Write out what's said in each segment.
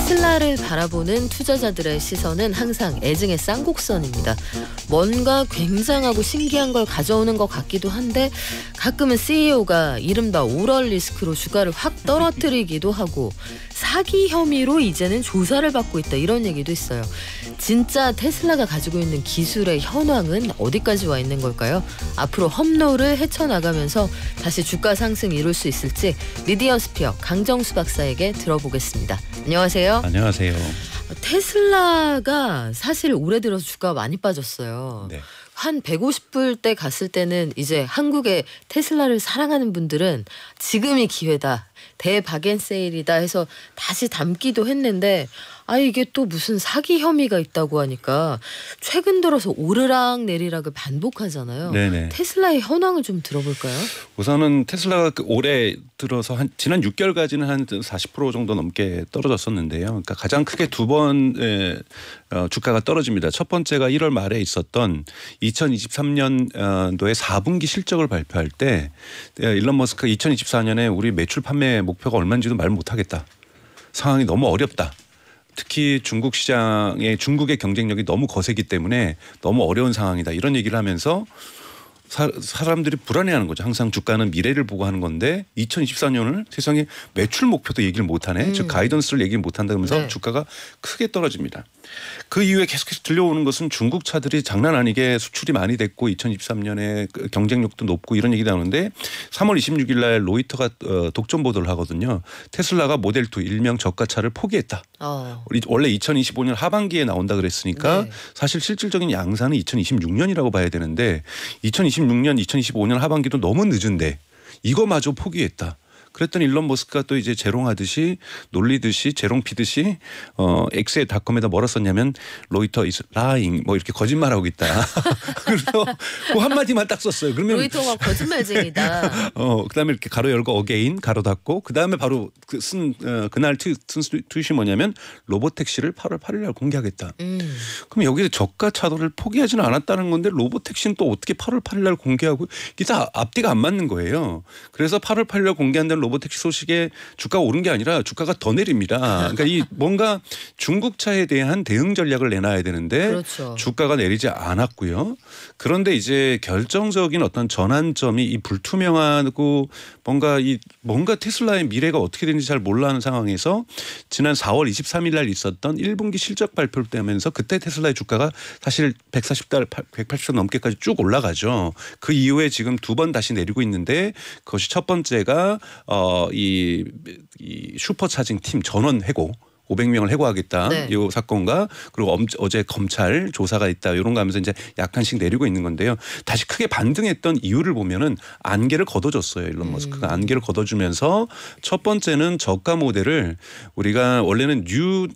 테슬라를 바라보는 투자자들의 시선은 항상 애증의 쌍곡선입니다. 뭔가 굉장하고 신기한 걸 가져오는 것 같기도 한데 가끔은 CEO가 이른바 오럴 리스크로 주가를 확 떨어뜨리기도 하고 사기 혐의로 이제는 조사를 받고 있다 이런 얘기도 있어요. 진짜 테슬라가 가지고 있는 기술의 현황은 어디까지 와 있는 걸까요? 앞으로 험로를 헤쳐나가면서 다시 주가 상승 이룰 수 있을지 미디어 스피어 강정수 박사에게 들어보겠습니다. 안녕하세요. 안녕하세요. 테슬라가 사실 올해 들어서 주가가 많이 빠졌어요. 네. 한 150불 때 갔을 때는 이제 한국의 테슬라를 사랑하는 분들은 지금이 기회다. 대박앤세일이다 해서 다시 담기도 했는데 이게 또 무슨 사기 혐의가 있다고 하니까 최근 들어서 오르락 내리락을 반복하잖아요. 네네. 테슬라의 현황을 좀 들어볼까요? 우선은 테슬라가 올해 들어서 지난 6개월까지는 한 40% 정도 넘게 떨어졌었는데요. 그러니까 가장 크게 두 번의 주가가 떨어집니다. 첫 번째가 1월 말에 있었던 2023년도에 4분기 실적을 발표할 때 일론 머스크가 2024년에 우리 매출 판매 목표가 얼마인지도 말 못하겠다. 상황이 너무 어렵다. 특히 중국 시장의 중국의 경쟁력이 너무 거세기 때문에 너무 어려운 상황이다. 이런 얘기를 하면서 사람들이 불안해하는 거죠. 항상 주가는 미래를 보고 하는 건데 2024년을 세상에 매출 목표도 얘기를 못하네. 즉 가이던스를 얘기를 못한다면서 네. 주가가 크게 떨어집니다. 그 이후에 계속해서 들려오는 것은 중국 차들이 장난 아니게 수출이 많이 됐고 2023년에 경쟁력도 높고 이런 얘기 나오는데 3월 26일 날 로이터가 독점 보도를 하거든요. 테슬라가 모델2 일명 저가차를 포기했다. 원래 2025년 하반기에 나온다 그랬으니까 네. 사실 실질적인 양산은 2026년이라고 봐야 되는데 2026년, 2025년 하반기도 너무 늦은데 이거마저 포기했다. 그랬더니 일론 머스크가 또 이제 재롱하듯이 놀리듯이 재롱피듯이 엑스닷컴에다 뭐라 썼냐면 로이터 is lying 뭐 이렇게 거짓말하고 있다. 그래서 그 한마디만 딱 썼어요. 그러면 로이터가 거짓말쟁이다. 그다음에 이렇게 가로 열고 어게인 가로 닫고 그다음에 바로 그날 쓴 트윗이 뭐냐면 로보택시를 8월 8일 날 공개하겠다. 그럼 여기서 저가 차도를 포기하지는 않았다는 건데 로보택시는 또 어떻게 8월 8일 날 공개하고 이게 다 앞뒤가 안 맞는 거예요. 그래서 8월 8일 날 공개한다는 로보택시 소식에 주가가 오른 게 아니라 주가가 더 내립니다. 그러니까 이 뭔가 중국차에 대한 대응 전략을 내놔야 되는데 그렇죠. 주가가 내리지 않았고요. 그런데 이제 결정적인 어떤 전환점이 이 불투명하고 뭔가 테슬라의 미래가 어떻게 되는지 잘 몰라하는 상황에서 지난 4월 23일 날 있었던 1분기 실적 발표를 떼면서 그때 테슬라의 주가가 사실 140달러, 180도 넘게까지 쭉 올라가죠. 그 이후에 지금 두 번 다시 내리고 있는데 그것이 첫 번째가 이 슈퍼차징 팀 전원 해고 500명을 해고하겠다. 네. 이 사건과 그리고 어제 검찰 조사가 있다. 이런 거 하면서 이제 약간씩 내리고 있는 건데요. 다시 크게 반등했던 이유를 보면은 안개를 걷어줬어요. 일론 머스크가 안개를 걷어주면서 첫 번째는 저가 모델을 우리가 원래는 뉴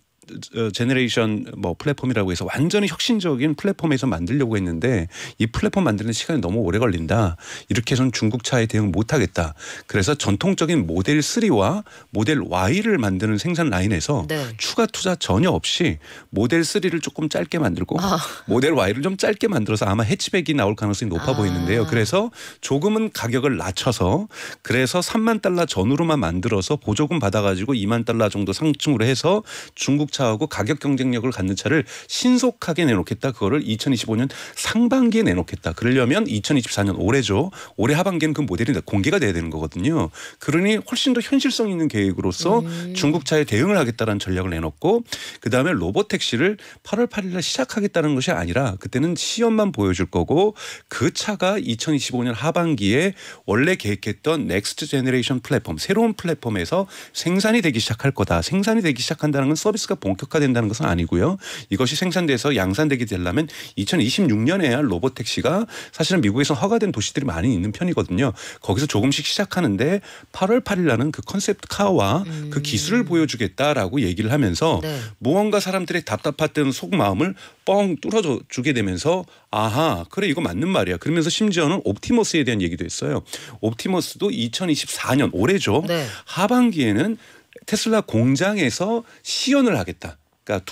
제너레이션 플랫폼이라고 해서 완전히 혁신적인 플랫폼에서 만들려고 했는데 이 플랫폼 만드는 시간이 너무 오래 걸린다. 이렇게 해서는 중국 차에 대응 못하겠다. 그래서 전통적인 모델 3와 모델 Y를 만드는 생산 라인에서 추가 투자 전혀 없이 모델 3를 조금 짧게 만들고 모델 Y를 좀 짧게 만들어서 아마 해치백이 나올 가능성이 높아 보이는데요. 그래서 조금은 가격을 낮춰서 그래서 3만 달러 전후로만 만들어서 보조금 받아가지고 2만 달러 정도 상승으로 해서 중국 차하고 가격 경쟁력을 갖는 차를 신속하게 내놓겠다. 그거를 2025년 상반기에 내놓겠다. 그러려면 2024년 올해죠. 올해 하반기에는 그 모델이 공개가 돼야 되는 거거든요. 그러니 훨씬 더 현실성 있는 계획으로서 중국 차에 대응을 하겠다는 전략을 내놓고 그다음에 로보택시를 8월 8일 날 시작하겠다는 것이 아니라 그때는 시험만 보여줄 거고 그 차가 2025년 하반기에 원래 계획했던 넥스트 제너레이션 플랫폼 새로운 플랫폼에서 생산이 되기 시작할 거다. 생산이 되기 시작한다는 건 서비스가 본격화된다는 것은 아니고요. 이것이 생산돼서 양산되게 되려면 2026년에야 로보택시가 사실은 미국에서 허가된 도시들이 많이 있는 편이거든요. 거기서 조금씩 시작하는데 8월 8일 날은 그 컨셉트 카와 그 기술을 보여주겠다라고 얘기를 하면서 무언가 사람들의 답답했던 속마음을 뻥 뚫어주게 되면서 아하 그래 이거 맞는 말이야. 그러면서 심지어는 옵티머스에 대한 얘기도 했어요. 옵티머스도 2024년 올해죠. 하반기에는 테슬라 공장에서 시연을 하겠다. 그러니까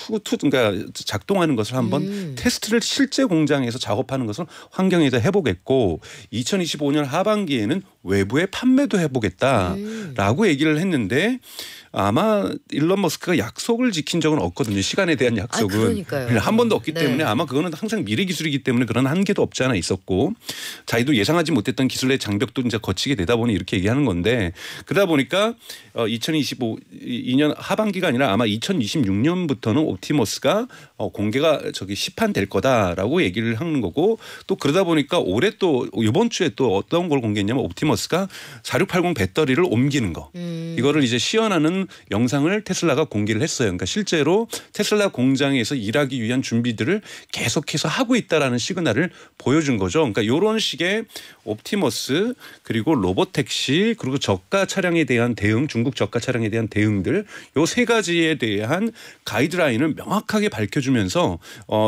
작동하는 것을 한번 테스트를 실제 공장에서 작업하는 것을 환경에서 해보겠고 2025년 하반기에는 외부에 판매도 해보겠다라고 얘기를 했는데 아마 일론 머스크가 약속을 지킨 적은 없거든요. 시간에 대한 약속은. 그러니까요. 한 번도 없기 네. 때문에 아마 그거는 항상 미래 기술이기 때문에 그런 한계도 없지 않아 있었고 자기도 예상하지 못했던 기술의 장벽도 이제 거치게 되다 보니 이렇게 얘기하는 건데 그러다 보니까 2025년 하반기가 아니라 아마 2026년부터는 옵티머스가 공개가 시판될 거다라고 얘기를 하는 거고 또 그러다 보니까 올해 또 이번 주에 또 어떤 걸 공개했냐면 옵티머스가 4680 배터리를 옮기는 거 이거를 이제 시연하는 영상을 테슬라가 공개를 했어요. 그러니까 실제로 테슬라 공장에서 일하기 위한 준비들을 계속해서 하고 있다라는 시그널을 보여준 거죠. 그러니까 이런 식의 옵티머스 그리고 로보택시 그리고 저가 차량에 대한 대응 중국 저가 차량에 대한 대응들 요 세 가지에 대한 가이드라인을 명확하게 밝혀주면서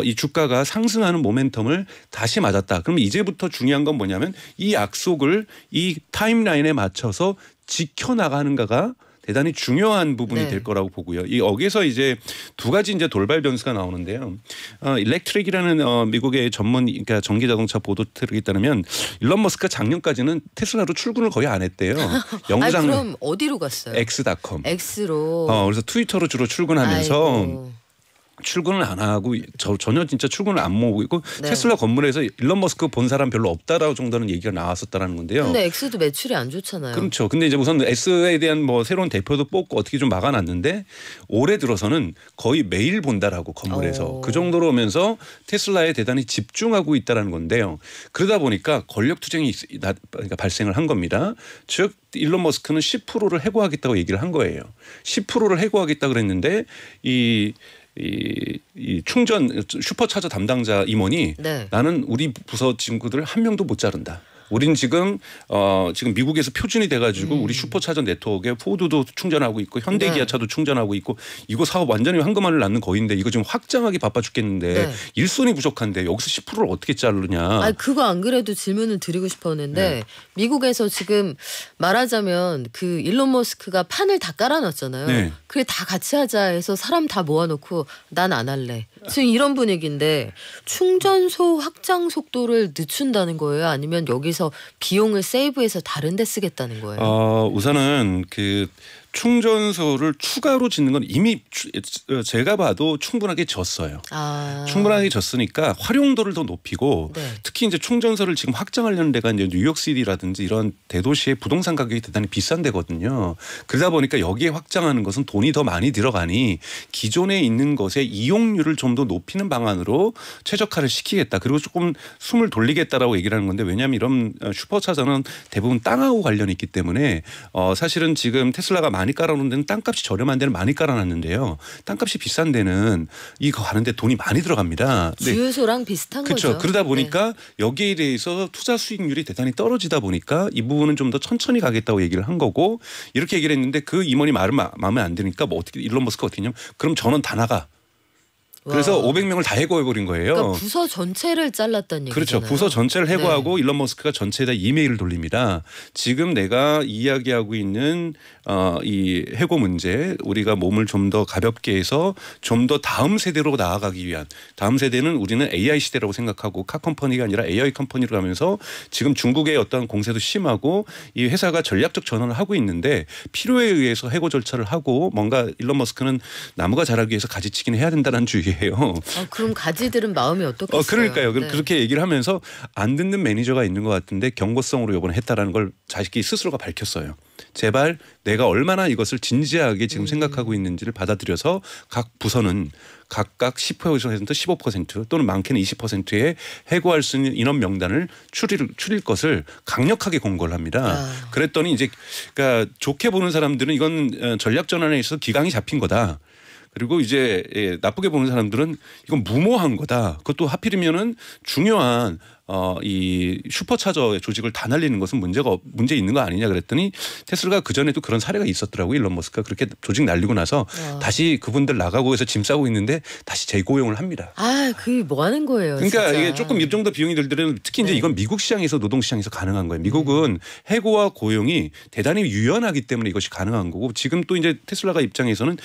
이 주가가 상승하는 모멘텀을 다시 맞았다. 그럼 이제부터 중요한 건 뭐냐면 이 약속을 이 타임라인에 맞춰서 지켜나가는가가 대단히 중요한 부분이 네. 될 거라고 보고요. 여기서 이제 두 가지 이제 돌발 변수가 나오는데요. 일렉트릭이라는 미국의 전문 그러니까 전기 자동차 보도 트랙에 따르면 일론 머스크가 작년까지는 테슬라로 출근을 거의 안 했대요. 영장 그럼 어디로 갔어요? X.com. X로. 그래서 트위터로 주로 출근하면서 아이고. 출근을 안 하고 전혀 진짜 출근을 안 모으고 있고 네. 테슬라 건물에서 일론 머스크 본 사람 별로 없다라고 정도는 얘기가 나왔었다라는 건데요. 근데 X도 매출이 안 좋잖아요. 그렇죠. 근데 이제 우선 S에 대한 뭐 새로운 대표도 뽑고 어떻게 좀 막아놨는데 올해 들어서는 거의 매일 본다라고 건물에서 그 정도로 오면서 테슬라에 대단히 집중하고 있다라는 건데요. 그러다 보니까 권력 투쟁이 그러니까 발생을 한 겁니다. 즉 일론 머스크는 10%를 해고하겠다고 얘기를 한 거예요. 10%를 해고하겠다 그랬는데 이 충전 슈퍼차저 담당자 임원이 네. 나는 우리 부서 친구들 한 명도 못 자른다. 우린 지금 미국에서 표준이 돼가지고 우리 슈퍼차저 네트워크에 포드도 충전하고 있고 현대기아차도 충전하고 있고 이거 사업 완전히 황금알을 낳는 거인데 이거 지금 확장하기 바빠 죽겠는데 네. 일손이 부족한데 여기서 10%를 어떻게 자르냐. 그거 안 그래도 질문을 드리고 싶었는데 네. 미국에서 지금 말하자면 그 일론 머스크가 판을 다 깔아놨잖아요. 네. 그래 다 같이 하자 해서 사람 다 모아놓고 난 안 할래. 지금 이런 분위기인데 충전소 확장 속도를 늦춘다는 거예요? 아니면 여기서 비용을 세이브해서 다른 데 쓰겠다는 거예요? 우선은 그 충전소를 추가로 짓는 건 이미 제가 봐도 충분하게 졌어요. 충분하게 졌으니까 활용도를 더 높이고 네. 특히 이제 충전소를 지금 확장하려는 데가 이제 뉴욕시티라든지 이런 대도시의 부동산 가격이 대단히 비싼 데거든요. 그러다 보니까 여기에 확장하는 것은 돈이 더 많이 들어가니 기존에 있는 것의 이용률을 좀 더 높이는 방안으로 최적화를 시키겠다. 그리고 조금 숨을 돌리겠다라고 얘기를 하는 건데 왜냐하면 이런 슈퍼차저는 대부분 땅하고 관련이 있기 때문에 사실은 지금 테슬라가 많이 깔아놓은 데는 땅값이 저렴한 데는 많이 깔아놨는데요. 땅값이 비싼 데는 이거 가는데 돈이 많이 들어갑니다. 주유소랑 비슷한 그렇죠. 거죠. 그러다 보니까 여기에 대해서 투자 수익률이 대단히 떨어지다 보니까 이 부분은 좀 더 천천히 가겠다고 얘기를 한 거고 이렇게 얘기를 했는데 그 임원이 마음에 안 드니까 뭐 어떻게 일론 머스크가 어떻게 했냐면 그럼 전원 다 나가. 그래서 500명을 다 해고해버린 거예요. 그러니까 부서 전체를 잘랐다는 얘기잖아요. 그렇죠. 부서 전체를 해고하고 일론 머스크가 전체에다 이메일을 돌립니다. 지금 내가 이야기하고 있는 이 해고 문제 우리가 몸을 좀 더 가볍게 해서 좀 더 다음 세대로 나아가기 위한 다음 세대는 우리는 AI 시대라고 생각하고 카컴퍼니가 아니라 AI 컴퍼니로 가면서 지금 중국의 어떤 공세도 심하고 이 회사가 전략적 전환을 하고 있는데 필요에 의해서 해고 절차를 하고 뭔가 일론 머스크는 나무가 자라기 위해서 가지치기는 해야 된다는 주의예요. 그럼 가지들은 마음이 어떻겠어요? 그러니까요. 네. 그렇게 얘기를 하면서 안 듣는 매니저가 있는 것 같은데 경고성으로 이번에 했다라는 걸 자식이 스스로가 밝혔어요. 제발 내가 얼마나 이것을 진지하게 지금 생각하고 있는지를 받아들여서 각 부서는 각각 10% 15% 또는 많게는 20%의 해고할 수 있는 인원 명단을 추릴 것을 강력하게 공고를 합니다. 그랬더니 이제 그러니까 좋게 보는 사람들은 이건 전략 전환에 있어서 기강이 잡힌 거다. 그리고 이제 나쁘게 보는 사람들은 이건 무모한 거다. 그것도 하필이면은 중요한 이 슈퍼차저의 조직을 다 날리는 것은 문제 있는 거 아니냐 그랬더니 테슬라가 그전에도 그런 사례가 있었더라고요. 일론 머스크가 그렇게 조직 날리고 나서 다시 그분들 나가고 해서 짐 싸고 있는데 다시 재고용을 합니다. 그게 뭐 하는 거예요? 그러니까 진짜. 이게 조금 이 정도 비용이 들더라도 특히 이제 이건 미국 시장에서 노동 시장에서 가능한 거예요. 미국은 해고와 고용이 대단히 유연하기 때문에 이것이 가능한 거고 지금 또 이제 테슬라가 입장에서는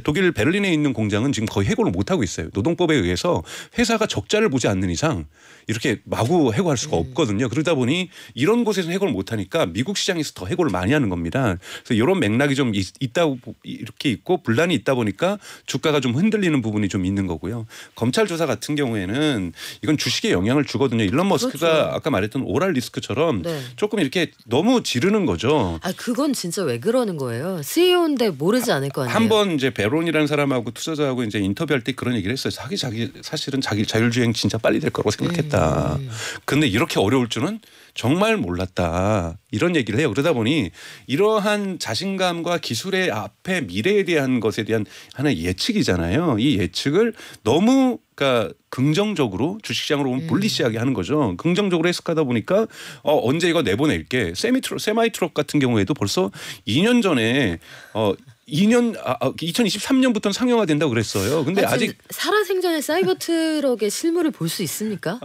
독일 베를린에 있는 공장은 지금 거의 해고를 못 하고 있어요. 노동법에 의해서 회사가 적자를 보지 않는 이상 이렇게 이게 마구 해고할 수가 없거든요. 그러다 보니 이런 곳에서 해고를 못하니까 미국 시장에서 더 해고를 많이 하는 겁니다. 그래서 이런 맥락이 좀 있다고 이렇게 있고 분란이 있다 보니까 주가가 좀 흔들리는 부분이 좀 있는 거고요. 검찰 조사 같은 경우에는 이건 주식에 영향을 주거든요. 일론 머스크가 그렇죠. 아까 말했던 오랄 리스크처럼 네. 조금 이렇게 너무 지르는 거죠. 아 그건 진짜 왜 그러는 거예요? CEO인데 모르지 않을 거 아니에요. 한번 이제 베론이라는 사람하고 투자자하고 이제 인터뷰할 때 그런 얘기를 했어요. 사실은 자기 자율주행 진짜 빨리 될 거라고 생각했다. 근데 이렇게 어려울 줄은 정말 몰랐다. 이런 얘기를 해요. 그러다 보니 이러한 자신감과 기술의 앞에 미래에 대한 것에 대한 하나의 예측이잖아요. 이 예측을 너무 그러니까 긍정적으로 주식시장으로 보면 불리시하게 하는 거죠. 긍정적으로 해석하다 보니까 언제 이거 내보낼게. 세마이트럭 같은 경우에도 벌써 2년 전에 2023년부터는 상용화된다고 그랬어요. 근데 아직 살아생전에 사이버 트럭의 실물을 볼 수 있습니까?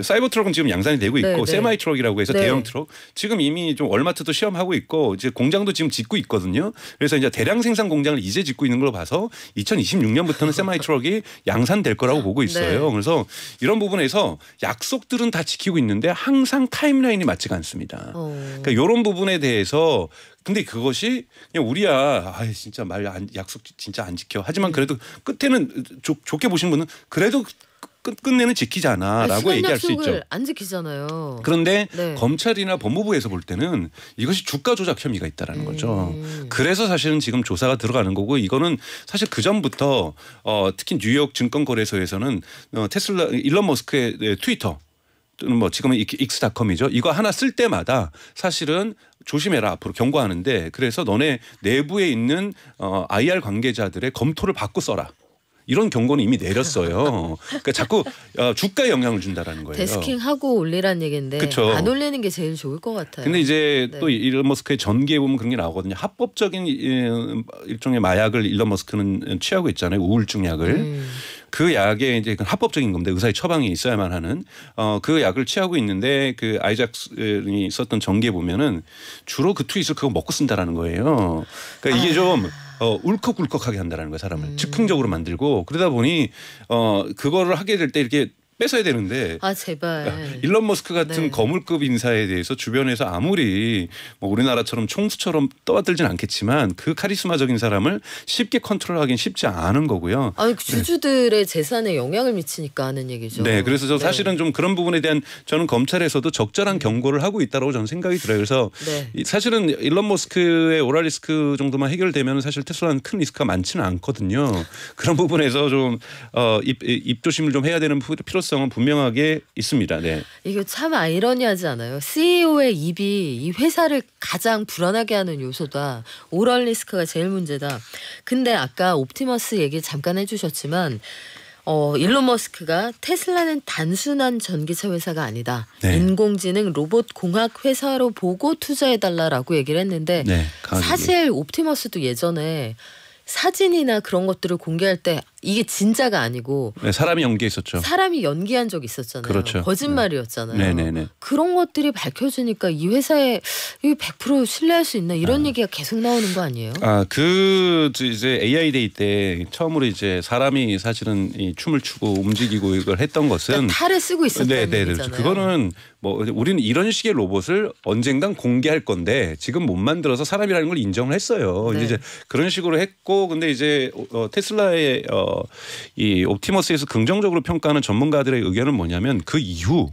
사이버 트럭은 지금 양산이 되고 있고 네. 세마이 트럭이라고 해서 네. 대형 트럭 지금 이미 좀 월마트도 시험하고 있고 이제 공장도 지금 짓고 있거든요. 그래서 이제 대량 생산 공장을 이제 짓고 있는 걸로 봐서 2026년부터는 세마이 트럭이 양산될 거라고 보고 있어요. 네. 그래서 이런 부분에서 약속들은 다 지키고 있는데 항상 타임라인이 맞지가 않습니다. 그러니까 이런 부분에 대해서 근데 그것이 그냥 우리야 진짜 약속 진짜 안 지켜. 하지만 그래도 끝에는 좋게 보시는 분은 그래도 끝내는 지키잖아라고 얘기할 수 있죠. 안 지키잖아요. 그런데 네. 검찰이나 법무부에서 볼 때는 이것이 주가 조작 혐의가 있다라는 거죠. 그래서 사실은 지금 조사가 들어가는 거고 이거는 사실 그 전부터 특히 뉴욕 증권거래소에서는 테슬라 일론 머스크의 트위터 또는 뭐 지금은 익스닷컴이죠. 이거 하나 쓸 때마다 사실은 조심해라 앞으로 경고하는데 그래서 너네 내부에 있는 IR 관계자들의 검토를 받고 써라. 이런 경고는 이미 내렸어요. 그러니까 자꾸 주가에 영향을 준다라는 거예요. 데스킹하고 올리라는 얘기인데 그쵸. 안 올리는 게 제일 좋을 것 같아요. 근데 이제 네. 또 일론 머스크의 전기에 보면 그런 게 나오거든요. 합법적인 일종의 마약을 일론 머스크는 취하고 있잖아요. 우울증 약을. 그 약에 이제 합법적인 겁니다. 의사의 처방이 있어야만 하는 그 약을 취하고 있는데 그 아이작슨이 썼던 전기에 보면은 주로 그 트윗을 그거 먹고 쓴다라는 거예요. 그러니까 이게 좀 울컥울컥하게 한다는 거예요. 사람을 즉흥적으로 만들고 그러다 보니 그거를 하게 될 때 이렇게 뺏어야 되는데 제발 일론 머스크 같은 네. 거물급 인사에 대해서 주변에서 아무리 뭐 우리나라처럼 총수처럼 떠받들진 않겠지만 그 카리스마적인 사람을 쉽게 컨트롤하기는 쉽지 않은 거고요. 주주들의 재산에 영향을 미치니까 하는 얘기죠. 네, 그래서 저 네. 사실은 좀 그런 부분에 대한 저는 검찰에서도 적절한 경고를 하고 있다고 저는 생각이 들어요. 그래서 네. 사실은 일론 머스크의 오랄 리스크 정도만 해결되면 사실 테슬라는 큰 리스크가 많지는 않거든요. 그런 부분에서 좀 입조심을 좀 해야 되는 필요성은 분명하게 있습니다. 네. 이거 참 아이러니하지 않아요? CEO의 입이 이 회사를 가장 불안하게 하는 요소다. 오럴 리스크가 제일 문제다. 근데 아까 옵티머스 얘기 잠깐 해주셨지만 일론 머스크가 테슬라는 단순한 전기차 회사가 아니다. 네. 인공지능 로봇 공학 회사로 보고 투자해달라라고 얘기를 했는데 네, 사실 옵티머스도 예전에 사진이나 그런 것들을 공개할 때 이게 진짜가 아니고 네, 사람이 연기했었죠. 사람이 연기한 적이 있었잖아요. 그렇죠. 거짓말이었잖아요. 네네네. 그런 것들이 밝혀지니까 이 회사에 이게 100% 신뢰할 수 있나 이런 얘기가 계속 나오는 거 아니에요? 그 이제 AI 데이 때 처음으로 이제 사람이 사실은 이 춤을 추고 움직이고 이걸 했던 것은 그러니까 탈을 쓰고 있었다는 얘기잖아요. 그거는 뭐 우리는 이런 식의 로봇을 언젠간 공개할 건데 지금 못 만들어서 사람이라는 걸 인정을 했어요. 네. 이제 그런 식으로 했고 근데 이제 테슬라의 이 옵티머스에서 긍정적으로 평가하는 전문가들의 의견은 뭐냐면 그 이후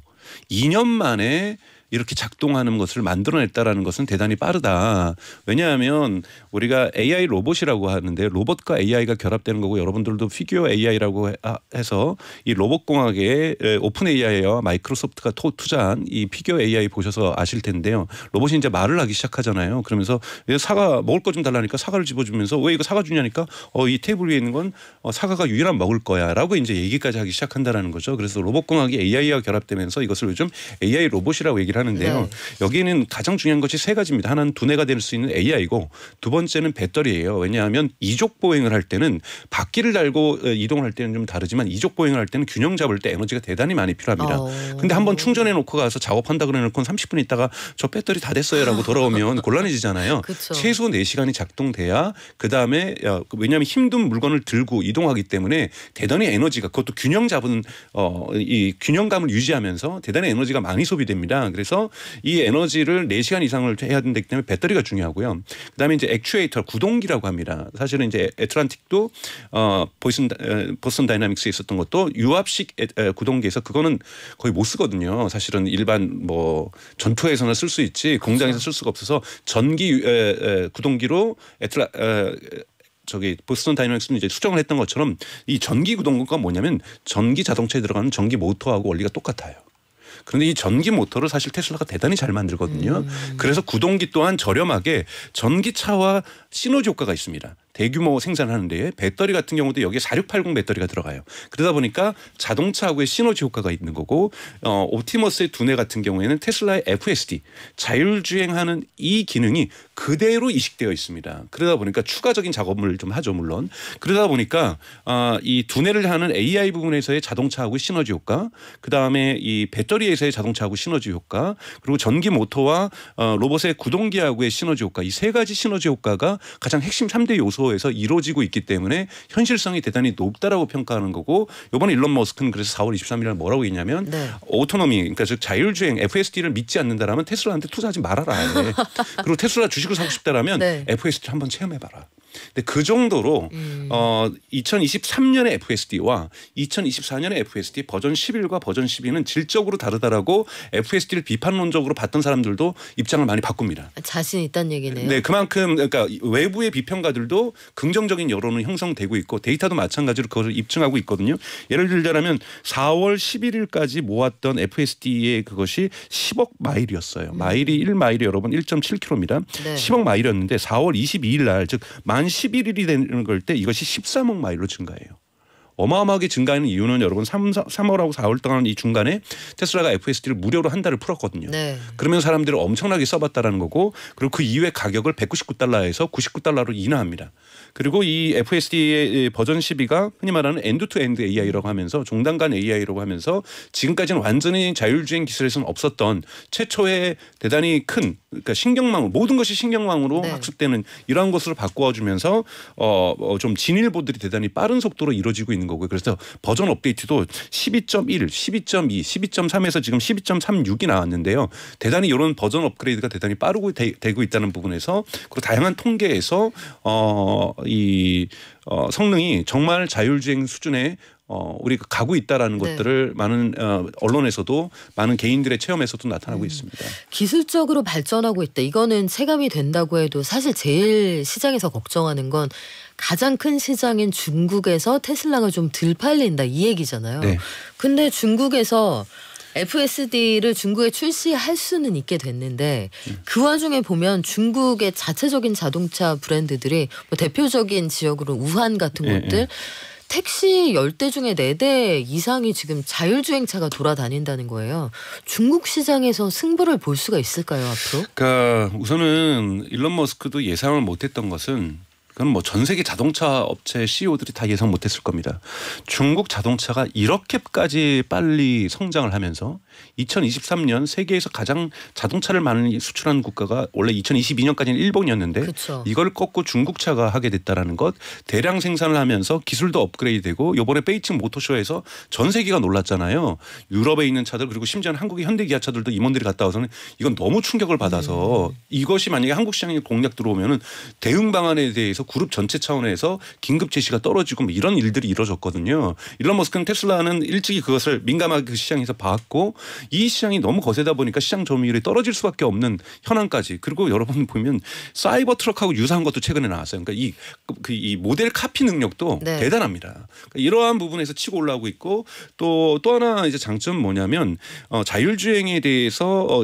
2년 만에 이렇게 작동하는 것을 만들어냈다라는 것은 대단히 빠르다. 왜냐하면 우리가 AI 로봇이라고 하는데 로봇과 AI가 결합되는 거고 여러분들도 피규어 AI라고 해서 이 로봇공학에 오픈 AI와 마이크로소프트가 투자한 이 피규어 AI 보셔서 아실 텐데요. 로봇이 이제 말을 하기 시작하잖아요. 그러면서 사과 먹을 거 좀 달라니까 사과를 집어주면서 왜 이거 사과 주냐니까 이 테이블 위에 있는 건 사과가 유일한 먹을 거야라고 이제 얘기까지 하기 시작한다라는 거죠. 그래서 로봇공학이 AI와 결합되면서 이것을 요즘 AI 로봇이라고 얘기를 하는데요. 네. 여기는 가장 중요한 것이 세 가지입니다. 하나는 두뇌가 될 수 있는 AI고 두 번째는 배터리예요. 왜냐하면 이족 보행을 할 때는 바퀴를 달고 이동을 할 때는 좀 다르지만 이족 보행을 할 때는 균형 잡을 때 에너지가 대단히 많이 필요합니다. 근데 한번 충전해 놓고 가서 작업한다 그래 놓고 30분 있다가 저 배터리 다 됐어요라고 돌아오면 곤란해지잖아요. 그쵸. 최소 4시간이 작동돼야 그다음에 왜냐하면 힘든 물건을 들고 이동하기 때문에 대단히 에너지가 그것도 균형 잡은 이 균형감을 유지하면서 대단히 에너지가 많이 소비됩니다. 그래서 이 에너지를 4시간 이상을 해야 되기 때문에 배터리가 중요하고요. 그다음에 이제 액추에이터 구동기라고 합니다. 사실은 이제 애틀란틱도 보스턴 다이나믹스에 있었던 것도 유압식 구동기에서 그거는 거의 못 쓰거든요. 사실은 일반 뭐 전투에서는 쓸 수 있지 공장에서 쓸 수가 없어서 전기 구동기로 보스턴 다이나믹스는 이제 수정을 했던 것처럼 이 전기 구동기가 뭐냐면 전기 자동차에 들어가는 전기 모터하고 원리가 똑같아요. 그런데 이 전기 모터를 사실 테슬라가 대단히 잘 만들거든요. 그래서 구동기 또한 저렴하게 전기차와 시너지 효과가 있습니다. 대규모 생산하는데 배터리 같은 경우도 여기에 4680 배터리가 들어가요. 그러다 보니까 자동차하고의 시너지 효과가 있는 거고 옵티머스의 두뇌 같은 경우에는 테슬라의 FSD 자율주행하는 이 기능이 그대로 이식되어 있습니다. 그러다 보니까 추가적인 작업을 좀 하죠 물론. 그러다 보니까 이 두뇌를 하는 AI 부분에서의 자동차하고의 시너지 효과 그다음에 이 배터리에서의 자동차하고 시너지 효과 그리고 전기 모터와 로봇의 구동기하고의 시너지 효과 이 세 가지 시너지 효과가 가장 핵심 3대 요소에서 이루어지고 있기 때문에 현실성이 대단히 높다라고 평가하는 거고 이번에 일론 머스크는 그래서 4월 23일 날 뭐라고 했냐면 오토노미 그러니까 즉 자율주행 FSD를 믿지 않는다라면 테슬라한테 투자하지 말아라. 그리고 테슬라 주식을 사고 싶다라면 FSD 한번 체험해봐라. 근데 그 정도로 2023년의 FSD와 2024년의 FSD 버전 11과 버전 12는 질적으로 다르다라고 FSD를 비판론적으로 봤던 사람들도 입장을 많이 바꿉니다. 자신 있다는 얘기네요. 네, 그만큼 그러니까 외부의 비평가들도 긍정적인 여론은 형성되고 있고 데이터도 마찬가지로 그것을 입증하고 있거든요. 예를 들자면 4월 11일까지 모았던 FSD의 그것이 10억 마일이었어요. 마일이 1마일이 여러분 1.7km입니다. 네. 10억 마일이었는데 4월 22일 날 즉 만 11일이 되는 걸 때 이것이 13억 마일로 증가해요. 어마어마하게 증가하는 이유는 여러분 3월하고 4월 동안 이 중간에 테슬라가 FSD를 무료로 한 달을 풀었거든요. 그러면 사람들이 엄청나게 써봤다라는 거고 그리고 그 이후에 가격을 199달러에서 99달러로 인하합니다. 그리고 이 FSD의 버전 12가 흔히 말하는 엔드-투-엔드 AI라고 하면서 종단 간 AI라고 하면서 지금까지는 완전히 자율주행 기술에서는 없었던 최초의 대단히 큰 그러니까 신경망으로 모든 것이 신경망으로 학습되는 이러한 것으로 바꿔주면서 좀 진일보들이 대단히 빠른 속도로 이루어지고 있는 거고요. 그래서 버전 업데이트도 12.1, 12.2, 12.3에서 지금 12.36이 나왔는데요. 대단히 이런 버전 업그레이드가 대단히 빠르고 되고 있다는 부분에서 그리고 다양한 통계에서 이 성능이 정말 자율주행 수준의 우리가 가고 있다라는 것들을 많은 언론에서도 많은 개인들의 체험에서도 나타나고 있습니다. 기술적으로 발전하고 있다. 이거는 체감이 된다고 해도 사실 제일 시장에서 걱정하는 건 가장 큰 시장인 중국에서 테슬라가 좀 덜 팔린다 이 얘기잖아요. 근데 중국에서 FSD를 중국에 출시할 수는 있게 됐는데 그 와중에 보면 중국의 자체적인 자동차 브랜드들이 뭐 대표적인 지역으로 우한 같은 곳들 택시 10대 중에 4대 이상이 지금 자율주행차가 돌아다닌다는 거예요. 중국 시장에서 승부를 볼 수가 있을까요 앞으로? 그러니까 우선은 일론 머스크도 예상을 못했던 것은 그건 뭐 전 세계 자동차 업체 CEO들이 다 예상 못했을 겁니다. 중국 자동차가 이렇게까지 빨리 성장을 하면서 2023년 세계에서 가장 자동차를 많이 수출하는 국가가 원래 2022년까지는 일본이었는데 이걸 꺾고 중국차가 하게 됐다라는 것 대량 생산을 하면서 기술도 업그레이드되고 이번에 베이징 모터쇼에서 전 세계가 놀랐잖아요. 유럽에 있는 차들 그리고 심지어는 한국의 현대기아차들도 임원들이 갔다 와서는 이건 너무 충격을 받아서 이것이 만약에 한국 시장에 공략 들어오면은 대응 방안에 대해서 그룹 전체 차원에서 긴급 제시가 떨어지고 뭐 이런 일들이 이루어졌거든요. 일론 머스크는 테슬라는 일찍이 그것을 민감하게 그 시장에서 봤고 이 시장이 너무 거세다 보니까 시장 점유율이 떨어질 수밖에 없는 현황까지 그리고 여러분 보면 사이버 트럭하고 유사한 것도 최근에 나왔어요. 그러니까 이 모델 카피 능력도 대단합니다. 그러니까 이러한 부분에서 치고 올라오고 있고 또 하나 이제 장점은 뭐냐면 자율주행에 대해서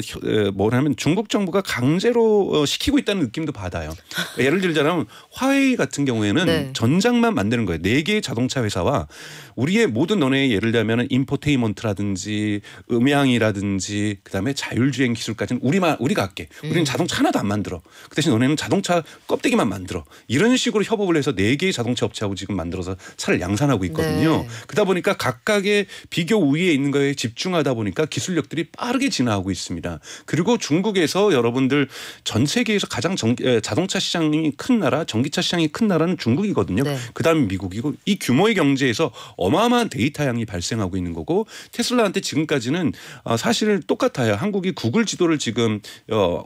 뭐냐면 중국 정부가 강제로 시키고 있다는 느낌도 받아요. 그러니까 예를 들자면 화웨이 같은 경우에는 네. 전장만 만드는 거예요. 4개의 자동차 회사와 우리의 모든 너네 예를 들면 인포테인먼트라든지 음향이라든지 그다음에 자율주행 기술까지는 우리가 할게. 우리는 자동차 하나도 안 만들어. 그 대신 너네는 자동차 껍데기만 만들어. 이런 식으로 협업을 해서 4개의 자동차 업체하고 지금 만들어서 차를 양산하고 있거든요. 네. 그러다 보니까 각각의 비교 우위에 있는 거에 집중하다 보니까 기술력들이 빠르게 진화하고 있습니다. 그리고 중국에서 여러분들 전 세계에서 가장 자동차 시장이 큰 나라, 전기차 시장이 큰 나라는 중국이거든요. 네. 그다음에 미국이고 이 규모의 경제에서 어마어마한 데이터 양이 발생하고 있는 거고 테슬라한테 지금까지는 사실 똑같아요. 한국이 구글 지도를 지금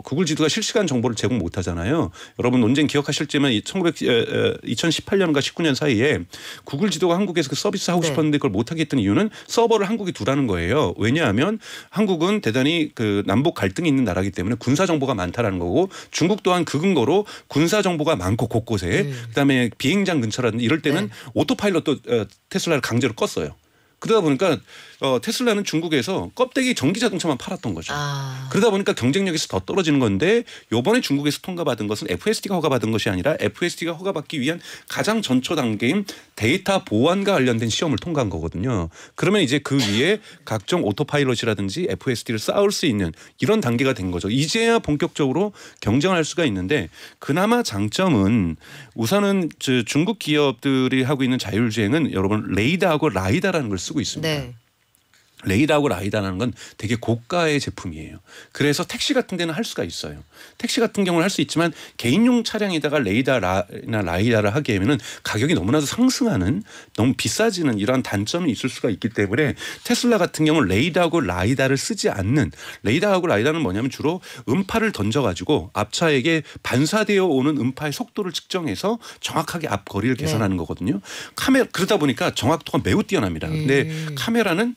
구글 지도가 실시간 정보를 제공 못 하잖아요. 여러분 논쟁 기억하실지만 2018년과 19년 사이에 구글 지도가 한국에서 그 서비스 하고 네. 싶었는데 그걸 못 하게 했던 이유는 서버를 한국에 두라는 거예요. 왜냐하면 한국은 대단히 그 남북 갈등이 있는 나라이기 때문에 군사 정보가 많다라는 거고 중국 또한 그 근거로 군사 정보가 많고 곳곳에 그다음에 비행장 근처라든지 이럴 때는 오토파일럿도 테슬라를 강제로 껐어요. 그러다 보니까 테슬라는 중국에서 껍데기 전기 자동차만 팔았던 거죠. 그러다 보니까 경쟁력에서 더 떨어지는 건데 이번에 중국에서 통과받은 것은 FSD가 허가받은 것이 아니라 FSD가 허가받기 위한 가장 전초 단계인 데이터 보안과 관련된 시험을 통과한 거거든요. 그러면 이제 그 위에 각종 오토파일럿이라든지 FSD를 쌓을 수 있는 이런 단계가 된 거죠. 이제야 본격적으로 경쟁을 할 수가 있는데 그나마 장점은 우선은 중국 기업들이 하고 있는 자율주행은 여러분 레이더하고 라이다라는 걸 쓰고 있습니다. 네. 레이더하고 라이다라는 건 되게 고가의 제품이에요. 그래서 택시 같은 데는 할 수가 있어요. 택시 같은 경우는 할 수 있지만 개인용 차량에다가 레이더나 라이다를 하게 되면 가격이 너무나도 상승하는 너무 비싸지는 이러한 단점이 있을 수가 있기 때문에 테슬라 같은 경우는 레이더하고 라이다를 쓰지 않는 레이더하고 라이다는 뭐냐면 주로 음파를 던져가지고 앞차에게 반사되어 오는 음파의 속도를 측정해서 정확하게 앞 거리를 계산하는 거거든요. 그러다 보니까 정확도가 매우 뛰어납니다. 근데 카메라는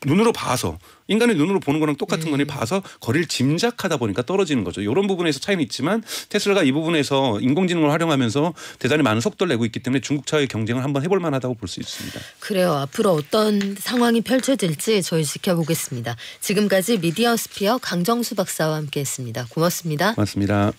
눈으로 봐서 인간의 눈으로 보는 거랑 똑같은 거니 봐서 거리를 짐작하다 보니까 떨어지는 거죠. 이런 부분에서 차이는 있지만 테슬라가 이 부분에서 인공지능을 활용하면서 대단히 많은 속도를 내고 있기 때문에 중국차의 경쟁을 한번 해볼 만하다고 볼 수 있습니다. 그래요. 앞으로 어떤 상황이 펼쳐질지 저희 지켜보겠습니다. 지금까지 미디어스피어 강정수 박사와 함께했습니다. 고맙습니다. 고맙습니다.